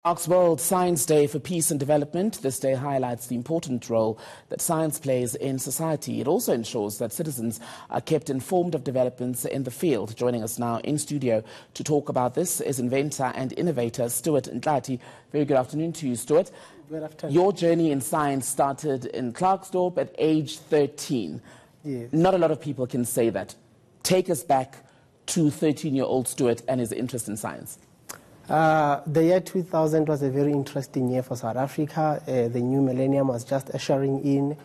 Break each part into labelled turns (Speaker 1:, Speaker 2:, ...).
Speaker 1: Marks World Science Day for Peace and Development. This day highlights the important role that science plays in society. It also ensures that citizens are kept informed of developments in the field. Joining us now in studio to talk about this is inventor and innovator Stuart Ntlathi. Very good afternoon to you, Stuart.
Speaker 2: Good afternoon.
Speaker 1: Your journey in science started in Klerksdorp at age 13.
Speaker 2: Yes.
Speaker 1: Not a lot of people can say that. Take us back to 13-year-old Stuart and his interest in science.
Speaker 2: The year 2000 was a very interesting year for South Africa. The new millennium was just ushering in.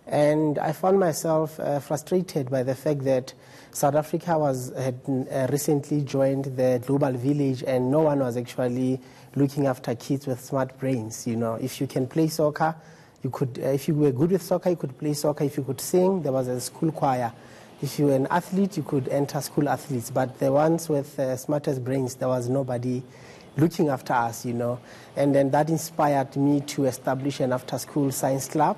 Speaker 2: And I found myself frustrated by the fact that South Africa had recently joined the global village, and no one was actually looking after kids with smart brains. You know, if you can play soccer, you could. If you were good with soccer, you could play soccer. If you could sing, there was a school choir. If you were an athlete, you could enter school athletes. But the ones with smartest brains, there was nobody looking after us, you know. And then that inspired me to establish an after-school science club,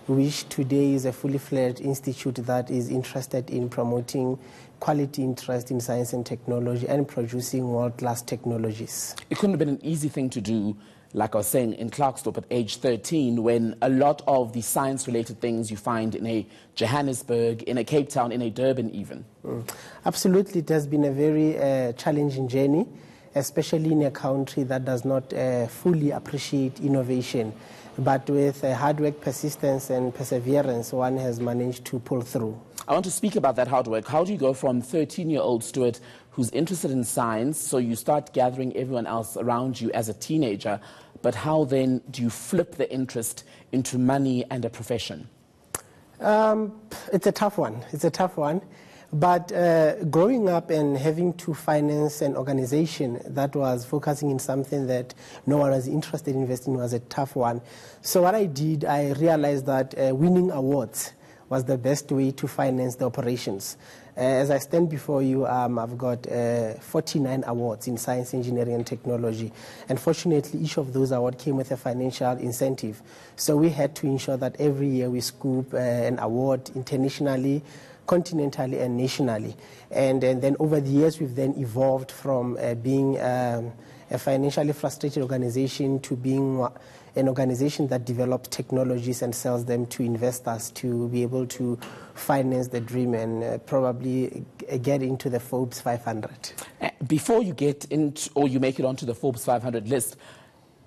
Speaker 2: which today is a fully-fledged institute that is interested in promoting quality interest in science and technology and producing world-class technologies.
Speaker 1: It couldn't have been an easy thing to do, like I was saying, in Klerksdorp at age 13, when a lot of the science-related things you find in a Johannesburg, in a Cape Town, in a Durban even.
Speaker 2: Absolutely, it has been a very challenging journey, especially in a country that does not fully appreciate innovation. But with hard work, persistence and perseverance, one has managed to pull through.
Speaker 1: I want to speak about that hard work. How do you go from 13-year-old Stuart, who's interested in science, so you start gathering everyone else around you as a teenager, but how then do you flip the interest into money and a profession?
Speaker 2: It's a tough one. It's a tough one. But growing up and having to finance an organization that was focusing in something that no one was interested in investing in was a tough one. So what I did, I realized that winning awards was the best way to finance the operations. As I stand before you, I've got 49 awards in science, engineering, and technology. And fortunately, each of those awards came with a financial incentive. So we had to ensure that every year we scoop an award internationally, continentally and nationally. And then over the years, we've then evolved from being a financially frustrated organization to being an organization that develops technologies and sells them to investors to be able to finance the dream and probably get into the Forbes 500.
Speaker 1: Before you get into, or you make it onto the Forbes 500 list,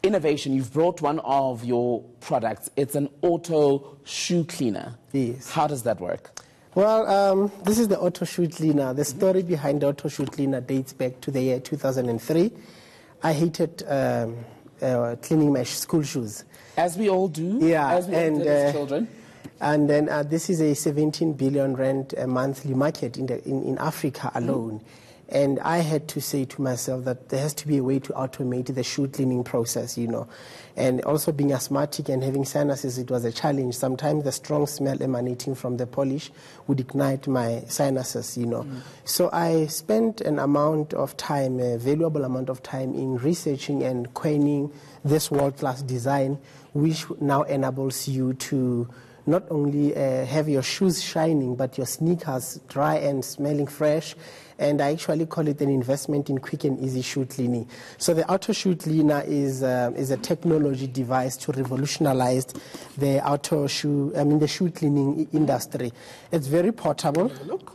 Speaker 1: innovation, you've brought one of your products. It's an auto shoe cleaner.
Speaker 2: Yes.
Speaker 1: How does that work?
Speaker 2: Well, this is the auto shoe cleaner. The story behind the auto shoe cleaner dates back to the year 2003. I hated cleaning my school shoes.
Speaker 1: As we all do.
Speaker 2: Yeah,
Speaker 1: as we all did as children.
Speaker 2: And then this is a 17 billion rand monthly market in Africa alone. And I had to say to myself that there has to be a way to automate the shoe cleaning process, you know. And also being asthmatic and having sinuses, it was a challenge. Sometimes the strong smell emanating from the polish would ignite my sinuses, you know. So I spent an amount of time, a valuable amount of time in researching and coining this world-class design, which now enables you to not only have your shoes shining, but your sneakers dry and smelling fresh. And I actually call it an investment in quick and easy shoe cleaning. So the auto shoe cleaner is a technology device to revolutionize the the shoe cleaning industry. It's very portable.
Speaker 1: Look.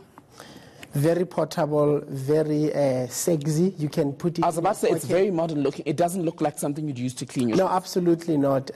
Speaker 2: Very portable, very sexy. You can put it.
Speaker 1: I was about to say, it's very modern looking. It doesn't look like something you'd use to clean your shoes.
Speaker 2: No, absolutely not.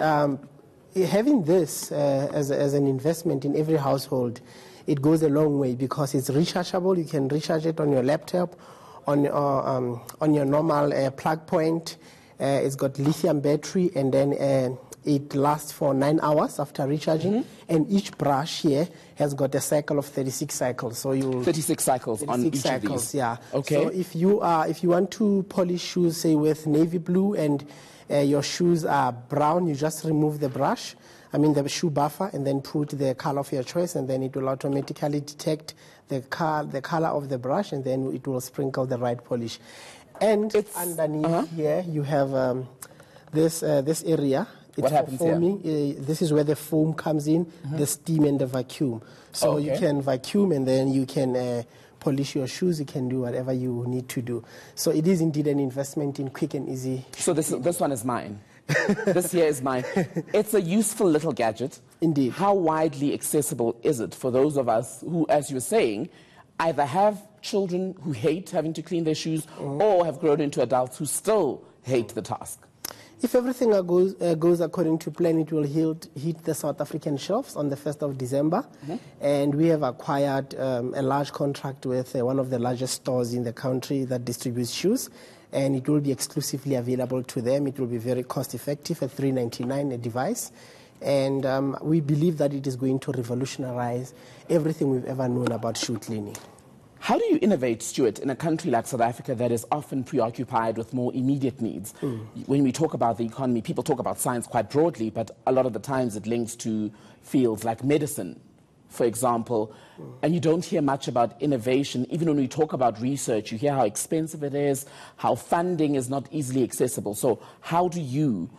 Speaker 2: Having this as an investment in every household, it goes a long way because it's rechargeable. You can recharge it on your laptop, on your normal plug point. It's got lithium battery, and then it lasts for 9 hours after recharging. And each brush here has got a cycle of 36 cycles. So you
Speaker 1: 36 cycles on each of these.
Speaker 2: Yeah.
Speaker 1: Okay.
Speaker 2: So if you want to polish shoes, say with navy blue, and your shoes are brown, you just remove the brush, the shoe buffer, and then put the color of your choice, and then it will automatically detect the color of the brush, and then it will sprinkle the right polish. And underneath here, you have this area.
Speaker 1: What happens here?
Speaker 2: This is where the foam comes in, the steam and the vacuum. So you can vacuum, and then you can polish your shoes, you can do whatever you need to do. So it is indeed an investment in quick and easy.
Speaker 1: So this one is mine. This here is mine. It's a useful little gadget.
Speaker 2: Indeed.
Speaker 1: How widely accessible is it for those of us who, as you were saying, either have children who hate having to clean their shoes or have grown into adults who still hate the task?
Speaker 2: If everything goes according to plan, it will hit the South African shelves on the 1st of December. And we have acquired a large contract with one of the largest stores in the country that distributes shoes. And it will be exclusively available to them. It will be very cost effective at $3.99 a device. And we believe that it is going to revolutionize everything we've ever known about shoe cleaning.
Speaker 1: How do you innovate, Stuart, in a country like South Africa that is often preoccupied with more immediate needs? When we talk about the economy, people talk about science quite broadly, but a lot of the times it links to fields like medicine, for example, and you don't hear much about innovation. Even when we talk about research, you hear how expensive it is, how funding is not easily accessible. So how do you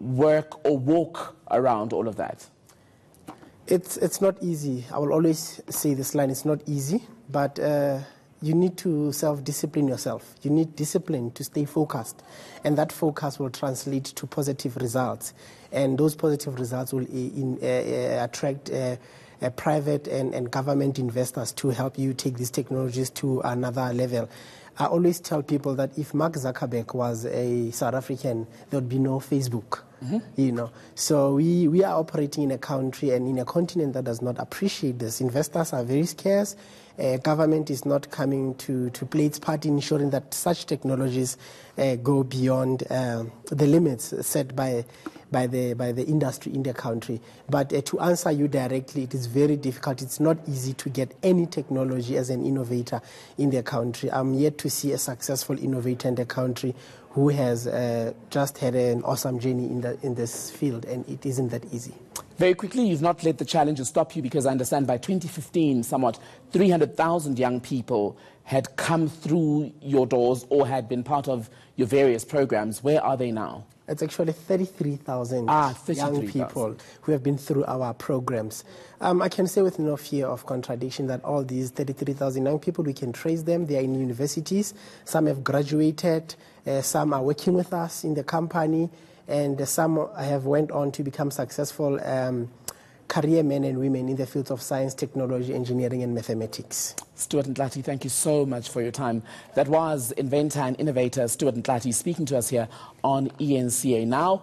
Speaker 1: work or walk around all of that?
Speaker 2: It's not easy. I will always say this line, it's not easy, but you need to self-discipline yourself. You need discipline to stay focused, and that focus will translate to positive results. And those positive results will attract private and government investors to help you take these technologies to another level. I always tell people that if Mark Zuckerberg was a South African, there would be no Facebook. You know, so we are operating in a country and in a continent that does not appreciate this. Investors are very scarce. Government is not coming to play its part in ensuring that such technologies go beyond the limits set by the industry in the country. But to answer you directly, it is very difficult. It's not easy to get any technology as an innovator in the country. I'm yet to see a successful innovator in the country who has just had an awesome journey in this field, and it isn't that easy.
Speaker 1: Very quickly, you've not let the challenges stop you, because I understand by 2015, somewhat 300,000 young people had come through your doors or had been part of your various programs. Where are they now?
Speaker 2: It's actually 33,000 young people who have been through our programs. I can say with no fear of contradiction that all these 33,000 young people, we can trace them. They are in universities. Some have graduated. Some are working with us in the company. And some have went on to become successful career men and women in the fields of science, technology, engineering, and mathematics.
Speaker 1: Stuart Ntlathi, thank you so much for your time. That was inventor and innovator Stuart Ntlathi speaking to us here on ENCA Now.